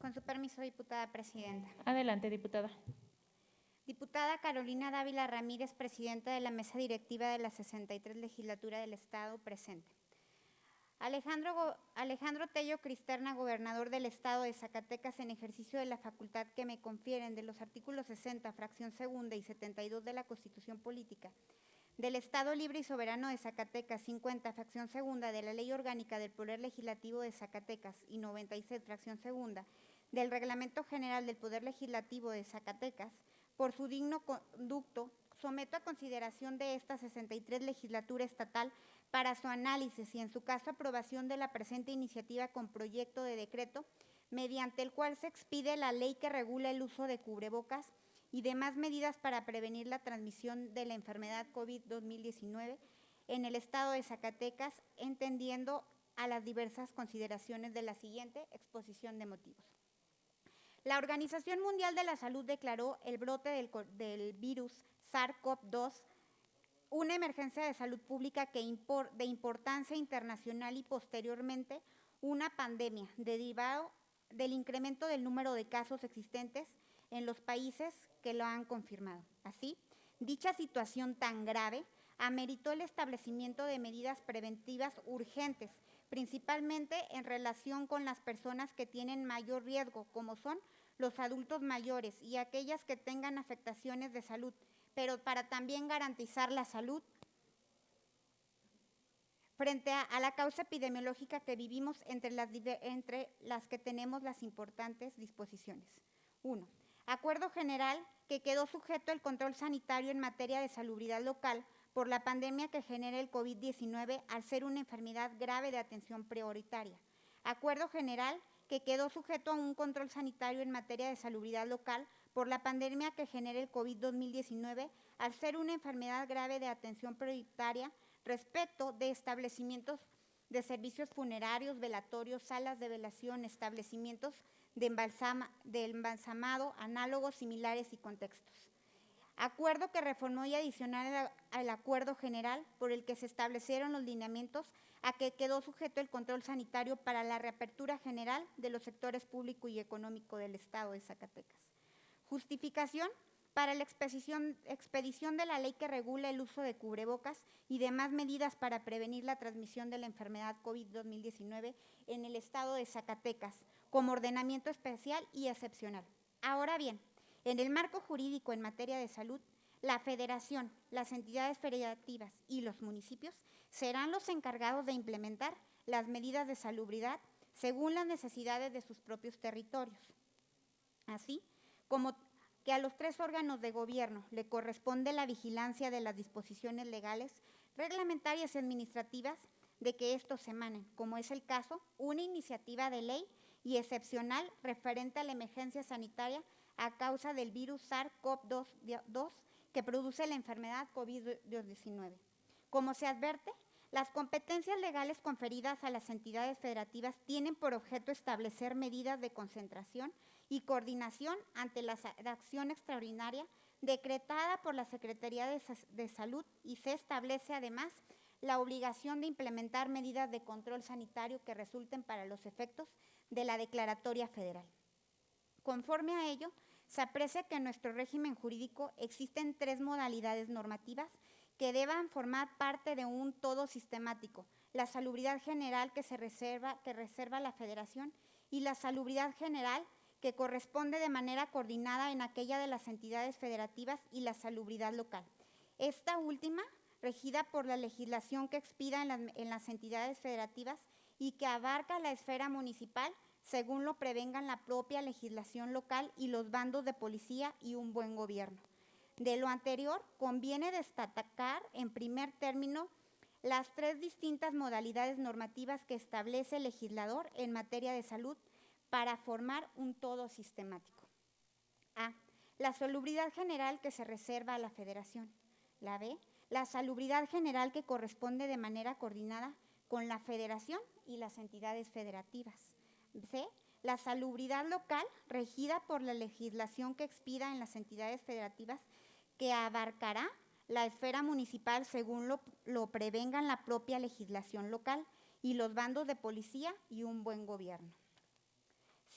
Con su permiso, diputada presidenta. Adelante, diputada. Diputada Carolina Dávila Ramírez, presidenta de la mesa directiva de la 63 Legislatura del Estado, presente. Alejandro Tello Cristerna, gobernador del Estado de Zacatecas, en ejercicio de la facultad que me confieren de los artículos 60, fracción segunda y 72 de la Constitución Política del Estado Libre y Soberano de Zacatecas, 50, fracción segunda de la Ley Orgánica del Poder Legislativo de Zacatecas y 96, fracción segunda del Reglamento General del Poder Legislativo de Zacatecas, por su digno conducto, someto a consideración de esta 63 legislatura estatal para su análisis y, en su caso, aprobación de la presente iniciativa con proyecto de decreto, mediante el cual se expide la ley que regula el uso de cubrebocas y demás medidas para prevenir la transmisión de la enfermedad COVID-2019 en el estado de Zacatecas, entendiendo a las diversas consideraciones de la siguiente exposición de motivos. La Organización Mundial de la Salud declaró el brote del virus SARS-CoV-2 una emergencia de salud pública de importancia internacional y posteriormente una pandemia derivado del incremento del número de casos existentes en los países que lo han confirmado. Así, dicha situación tan grave ameritó el establecimiento de medidas preventivas urgentes, principalmente en relación con las personas que tienen mayor riesgo, como son los adultos mayores y aquellas que tengan afectaciones de salud, pero para también garantizar la salud frente a la causa epidemiológica que vivimos, entre las que tenemos las importantes disposiciones. 1. Acuerdo general que quedó sujeto al control sanitario en materia de salubridad local por la pandemia que genera el COVID-19 al ser una enfermedad grave de atención prioritaria. Acuerdo general que quedó sujeto a un control sanitario en materia de salubridad local por la pandemia que genera el COVID-2019 al ser una enfermedad grave de atención prioritaria respecto de establecimientos de servicios funerarios, velatorios, salas de velación, establecimientos de embalsamado, análogos, similares y contextos. Acuerdo que reformó y adicionó al acuerdo general por el que se establecieron los lineamientos a que quedó sujeto el control sanitario para la reapertura general de los sectores público y económico del Estado de Zacatecas. Justificación para la expedición de la ley que regula el uso de cubrebocas y demás medidas para prevenir la transmisión de la enfermedad COVID-2019 en el Estado de Zacatecas, como ordenamiento especial y excepcional. Ahora bien, en el marco jurídico en materia de salud, la Federación, las entidades federativas y los municipios serán los encargados de implementar las medidas de salubridad según las necesidades de sus propios territorios. Así como que a los 3 órganos de gobierno le corresponde la vigilancia de las disposiciones legales, reglamentarias y administrativas de que estos emanen, como es el caso, una iniciativa de ley y excepcional referente a la emergencia sanitaria a causa del virus SARS-CoV-2 que produce la enfermedad COVID-19. Como se advierte, las competencias legales conferidas a las entidades federativas tienen por objeto establecer medidas de concentración y coordinación ante la acción extraordinaria decretada por la Secretaría de Salud y se establece además la obligación de implementar medidas de control sanitario que resulten para los efectos de la declaratoria federal. Conforme a ello, se aprecia que en nuestro régimen jurídico existen 3 modalidades normativas que deban formar parte de un todo sistemático: la salubridad general que reserva la Federación y la salubridad general que corresponde de manera coordinada en aquella de las entidades federativas y la salubridad local. Esta última, regida por la legislación que expida en las entidades federativas y que abarca la esfera municipal, según lo prevengan la propia legislación local y los bandos de policía y un buen gobierno. De lo anterior, conviene destacar en primer término las 3 distintas modalidades normativas que establece el legislador en materia de salud para formar un todo sistemático. A. La salubridad general que se reserva a la Federación. La B. La salubridad general que corresponde de manera coordinada con la Federación y las entidades federativas. C. La salubridad local regida por la legislación que expida en las entidades federativas que abarcará la esfera municipal según lo prevengan la propia legislación local y los bandos de policía y un buen gobierno.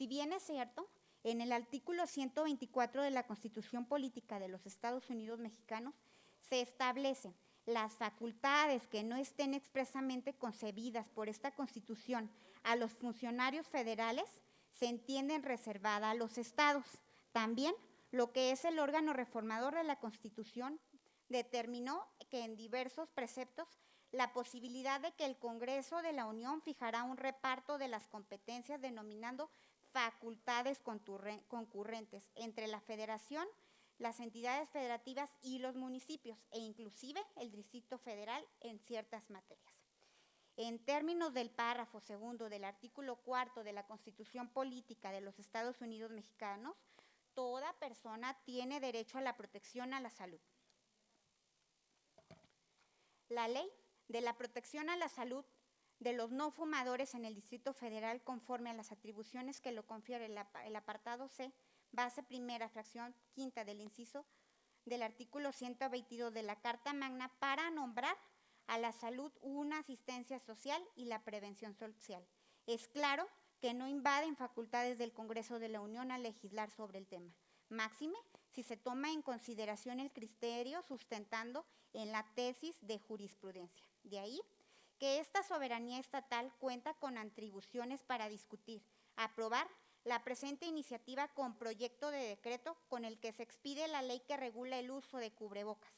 Si bien es cierto, en el artículo 124 de la Constitución Política de los Estados Unidos Mexicanos se establecen las facultades que no estén expresamente concebidas por esta Constitución a los funcionarios federales se entienden reservada a los estados. También lo que es el órgano reformador de la Constitución determinó que en diversos preceptos la posibilidad de que el Congreso de la Unión fijará un reparto de las competencias denominando facultades concurrentes entre la Federación, las entidades federativas y los municipios, e inclusive el Distrito Federal en ciertas materias. En términos del párrafo segundo del artículo 4 de la Constitución Política de los Estados Unidos Mexicanos, toda persona tiene derecho a la protección a la salud. La ley de la protección a la salud de los no fumadores en el Distrito Federal, conforme a las atribuciones que lo confiere el apartado C, base primera, fracción quinta del inciso del artículo 122 de la Carta Magna, para nombrar a la salud una asistencia social y la prevención social. Es claro que no invaden facultades del Congreso de la Unión a legislar sobre el tema. Máxime si se toma en consideración el criterio sustentando en la tesis de jurisprudencia. De ahí que esta soberanía estatal cuenta con atribuciones para discutir, aprobar la presente iniciativa con proyecto de decreto con el que se expide la ley que regula el uso de cubrebocas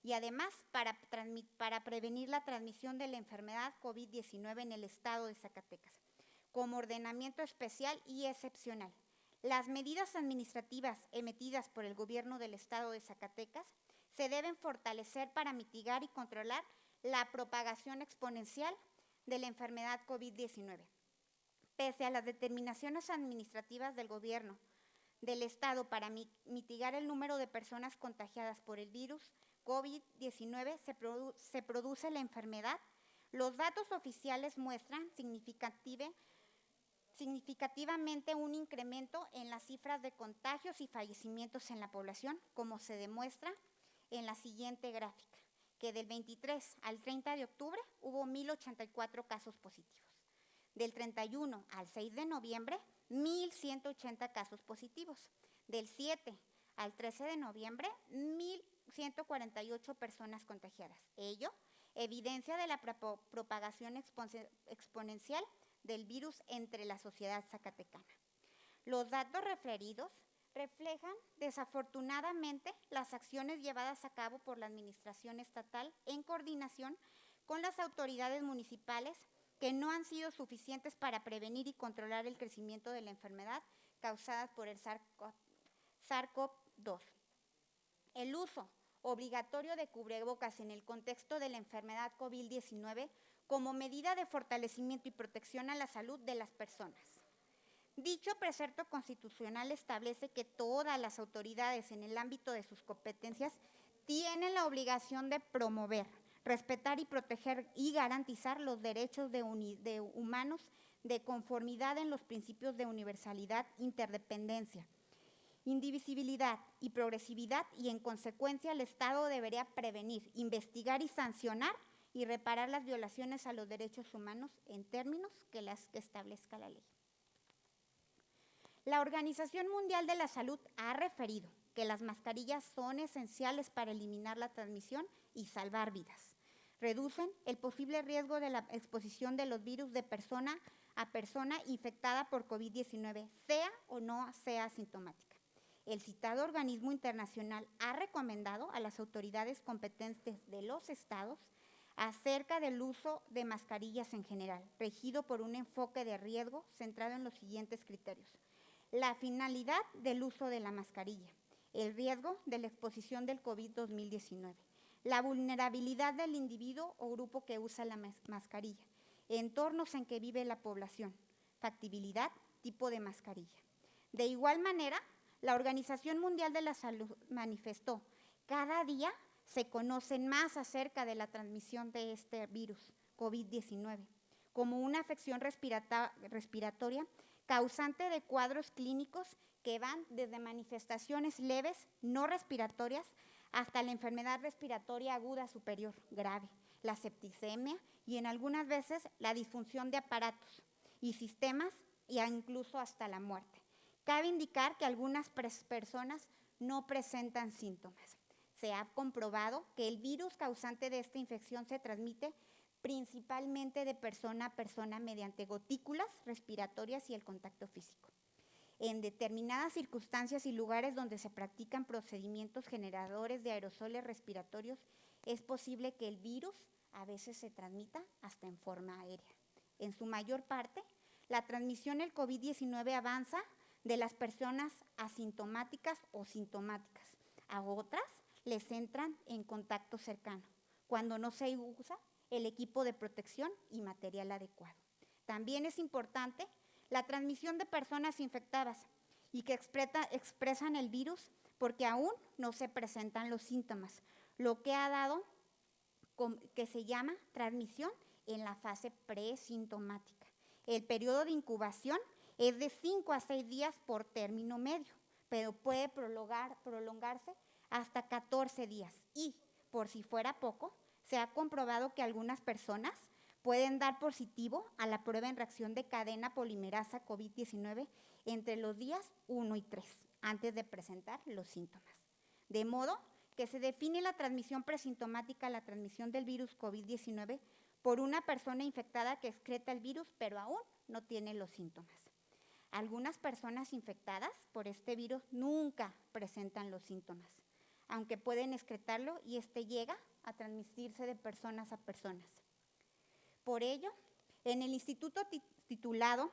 y además para prevenir la transmisión de la enfermedad COVID-19 en el estado de Zacatecas, como ordenamiento especial y excepcional. Las medidas administrativas emitidas por el gobierno del estado de Zacatecas se deben fortalecer para mitigar y controlar la propagación exponencial de la enfermedad COVID-19. Pese a las determinaciones administrativas del gobierno del estado para mitigar el número de personas contagiadas por el virus COVID-19, se produce la enfermedad, los datos oficiales muestran significativamente un incremento en las cifras de contagios y fallecimientos en la población, como se demuestra en la siguiente gráfica, que del 23 al 30 de octubre hubo 1,084 casos positivos. Del 31 al 6 de noviembre, 1,180 casos positivos. Del 7 al 13 de noviembre, 1,148 personas contagiadas. Ello evidencia de la propagación exponencial del virus entre la sociedad zacatecana. Los datos referidos reflejan desafortunadamente las acciones llevadas a cabo por la administración estatal en coordinación con las autoridades municipales que no han sido suficientes para prevenir y controlar el crecimiento de la enfermedad causada por el SARS-CoV-2. El uso obligatorio de cubrebocas en el contexto de la enfermedad COVID-19 como medida de fortalecimiento y protección a la salud de las personas. Dicho precepto constitucional establece que todas las autoridades en el ámbito de sus competencias tienen la obligación de promover, respetar y proteger y garantizar los derechos de humanos de conformidad en los principios de universalidad, interdependencia, indivisibilidad y progresividad, y en consecuencia el Estado debería prevenir, investigar y sancionar y reparar las violaciones a los derechos humanos en términos que establezca la ley. La Organización Mundial de la Salud ha referido que las mascarillas son esenciales para eliminar la transmisión y salvar vidas. Reducen el posible riesgo de la exposición de los virus de persona a persona infectada por COVID-19, sea o no sea asintomática. El citado organismo internacional ha recomendado a las autoridades competentes de los estados acerca del uso de mascarillas en general, regido por un enfoque de riesgo centrado en los siguientes criterios: la finalidad del uso de la mascarilla, el riesgo de la exposición del COVID-2019, la vulnerabilidad del individuo o grupo que usa la mascarilla, entornos en que vive la población, factibilidad, tipo de mascarilla. De igual manera, la Organización Mundial de la Salud manifestó: cada día se conocen más acerca de la transmisión de este virus COVID-19 como una afección respiratoria causante de cuadros clínicos que van desde manifestaciones leves, no respiratorias, hasta la enfermedad respiratoria aguda superior grave, la septicemia y en algunas veces la disfunción de aparatos y sistemas y incluso hasta la muerte. Cabe indicar que algunas personas no presentan síntomas. Se ha comprobado que el virus causante de esta infección se transmite principalmente de persona a persona mediante gotículas respiratorias y el contacto físico. En determinadas circunstancias y lugares donde se practican procedimientos generadores de aerosoles respiratorios, es posible que el virus a veces se transmita hasta en forma aérea. En su mayor parte, la transmisión del COVID-19 avanza de las personas asintomáticas o sintomáticas. A otras les entran en contacto cercano, cuando no se usa el equipo de protección y material adecuado. También es importante la transmisión de personas infectadas y que expresan el virus porque aún no se presentan los síntomas, lo que ha dado que se llama transmisión en la fase presintomática. El periodo de incubación es de 5 a 6 días por término medio, pero puede prolongarse hasta 14 días. Y, por si fuera poco, se ha comprobado que algunas personas pueden dar positivo a la prueba en reacción de cadena polimerasa COVID-19 entre los días 1 y 3, antes de presentar los síntomas. De modo que se define la transmisión presintomática, la transmisión del virus COVID-19, por una persona infectada que excreta el virus, pero aún no tiene los síntomas. Algunas personas infectadas por este virus nunca presentan los síntomas, aunque pueden excretarlo y este llega a transmitirse de personas a personas. Por ello, en el instituto titulado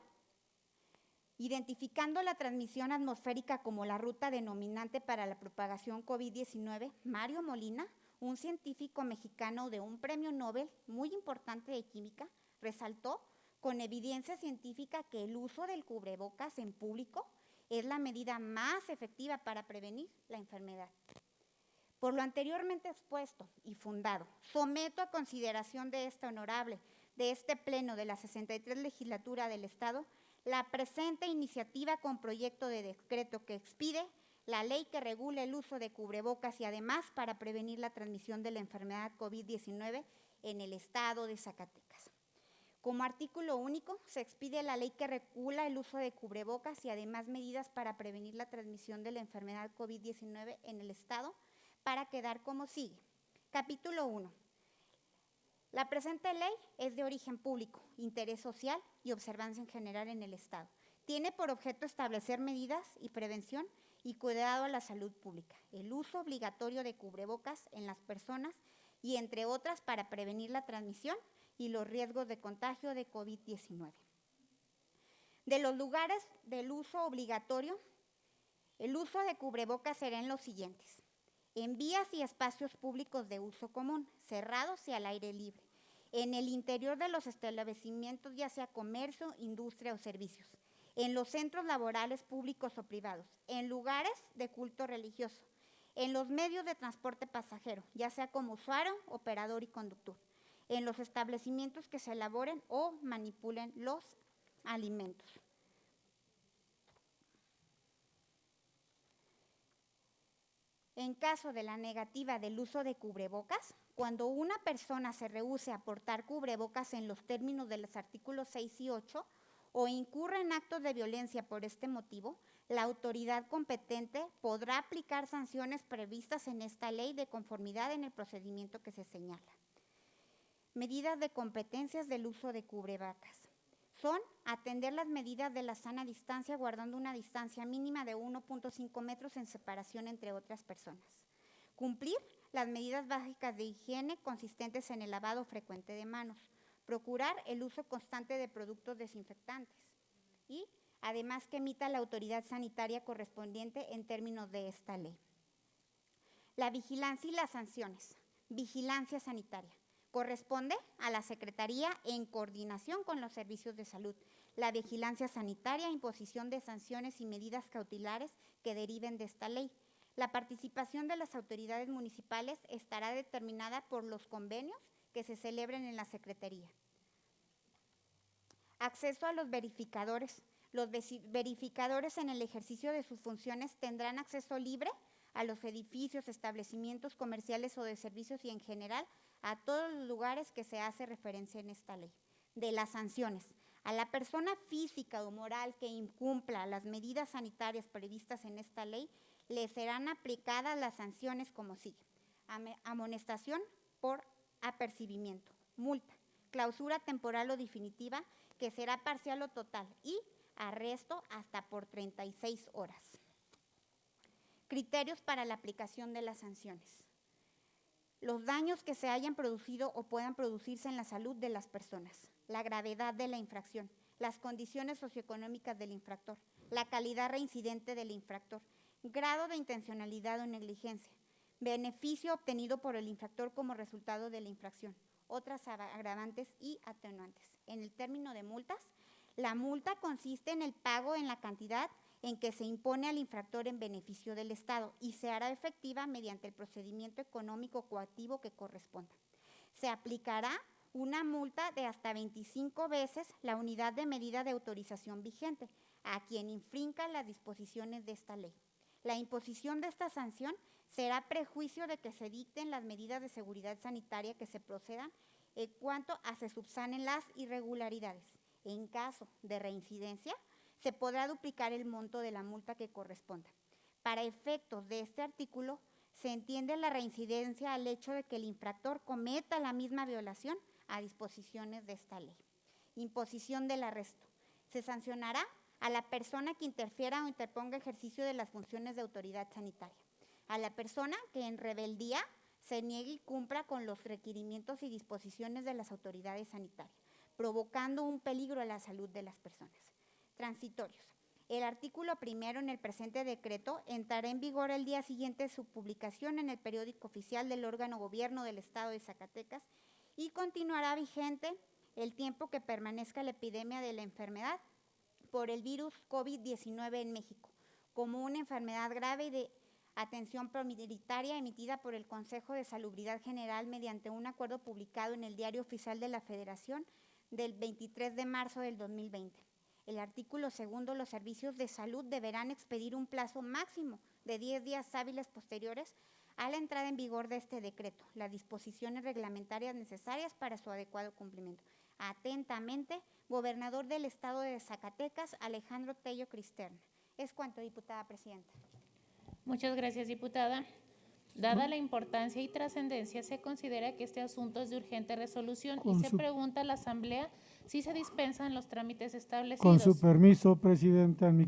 Identificando la transmisión atmosférica como la ruta denominante para la propagación COVID-19, Mario Molina, un científico mexicano de un premio Nobel muy importante de química, resaltó con evidencia científica que el uso del cubrebocas en público es la medida más efectiva para prevenir la enfermedad. Por lo anteriormente expuesto y fundado, someto a consideración de este pleno de la 63 legislatura del Estado, la presente iniciativa con proyecto de decreto que expide la ley que regula el uso de cubrebocas y además para prevenir la transmisión de la enfermedad COVID-19 en el estado de Zacatecas. Como artículo único, se expide la ley que regula el uso de cubrebocas y además medidas para prevenir la transmisión de la enfermedad COVID-19 en el estado, para quedar como sigue. Capítulo 1. La presente ley es de origen público, interés social y observancia en general en el Estado. Tiene por objeto establecer medidas y prevención y cuidado a la salud pública, el uso obligatorio de cubrebocas en las personas y entre otras para prevenir la transmisión y los riesgos de contagio de COVID-19. De los lugares del uso obligatorio, el uso de cubrebocas será en los siguientes: en vías y espacios públicos de uso común, cerrados y al aire libre, en el interior de los establecimientos, ya sea comercio, industria o servicios, en los centros laborales públicos o privados, en lugares de culto religioso, en los medios de transporte pasajero, ya sea como usuario, operador y conductor, en los establecimientos que se elaboren o manipulen los alimentos. En caso de la negativa del uso de cubrebocas, cuando una persona se rehúse a portar cubrebocas en los términos de los artículos 6 y 8 o incurre en actos de violencia por este motivo, la autoridad competente podrá aplicar sanciones previstas en esta ley de conformidad en el procedimiento que se señala. Medidas de competencias del uso de cubrebocas. Son atender las medidas de la sana distancia guardando una distancia mínima de 1.5 metros en separación entre otras personas. Cumplir las medidas básicas de higiene consistentes en el lavado frecuente de manos. Procurar el uso constante de productos desinfectantes. Y además que emita la autoridad sanitaria correspondiente en términos de esta ley. La vigilancia y las sanciones. Vigilancia sanitaria. Corresponde a la Secretaría en coordinación con los servicios de salud. La vigilancia sanitaria, imposición de sanciones y medidas cautelares que deriven de esta ley. La participación de las autoridades municipales estará determinada por los convenios que se celebren en la Secretaría. Acceso a los verificadores. Los verificadores en el ejercicio de sus funciones tendrán acceso libre a los edificios, establecimientos comerciales o de servicios y en general a todos los lugares que se hace referencia en esta ley. De las sanciones. A la persona física o moral que incumpla las medidas sanitarias previstas en esta ley, le serán aplicadas las sanciones como sigue: amonestación por apercibimiento, multa, clausura temporal o definitiva, que será parcial o total, y arresto hasta por 36 horas. Criterios para la aplicación de las sanciones: los daños que se hayan producido o puedan producirse en la salud de las personas, la gravedad de la infracción, las condiciones socioeconómicas del infractor, la calidad reincidente del infractor, grado de intencionalidad o negligencia, beneficio obtenido por el infractor como resultado de la infracción, otras agravantes y atenuantes. En el término de multas, la multa consiste en el pago en la cantidad en que se impone al infractor en beneficio del Estado y se hará efectiva mediante el procedimiento económico coactivo que corresponda. Se aplicará una multa de hasta 25 veces la unidad de medida de autorización vigente a quien infrinja las disposiciones de esta ley. La imposición de esta sanción será prejuicio de que se dicten las medidas de seguridad sanitaria que se procedan en cuanto a se subsanen las irregularidades. En caso de reincidencia, se podrá duplicar el monto de la multa que corresponda. Para efectos de este artículo, se entiende la reincidencia al hecho de que el infractor cometa la misma violación a disposiciones de esta ley. Imposición del arresto. Se sancionará a la persona que interfiera o interponga ejercicio de las funciones de autoridad sanitaria, a la persona que en rebeldía se niegue y cumpla con los requerimientos y disposiciones de las autoridades sanitarias, provocando un peligro a la salud de las personas. Transitorios. El artículo primero en el presente decreto entrará en vigor el día siguiente de su publicación en el periódico oficial del órgano gobierno del Estado de Zacatecas y continuará vigente el tiempo que permanezca la epidemia de la enfermedad por el virus COVID-19 en México, como una enfermedad grave y de atención prioritaria emitida por el Consejo de Salubridad General mediante un acuerdo publicado en el Diario Oficial de la Federación del 23 de marzo del 2020. El artículo segundo, los servicios de salud deberán expedir un plazo máximo de 10 días hábiles posteriores a la entrada en vigor de este decreto, las disposiciones reglamentarias necesarias para su adecuado cumplimiento. Atentamente, Gobernador del Estado de Zacatecas, Alejandro Tello Cristerna. Es cuanto, diputada presidenta. Muchas gracias, diputada. Dada la importancia y trascendencia, se considera que este asunto es de urgente resolución y se pregunta a la Asamblea si se dispensan los trámites establecidos. Con su permiso, presidenta, en mi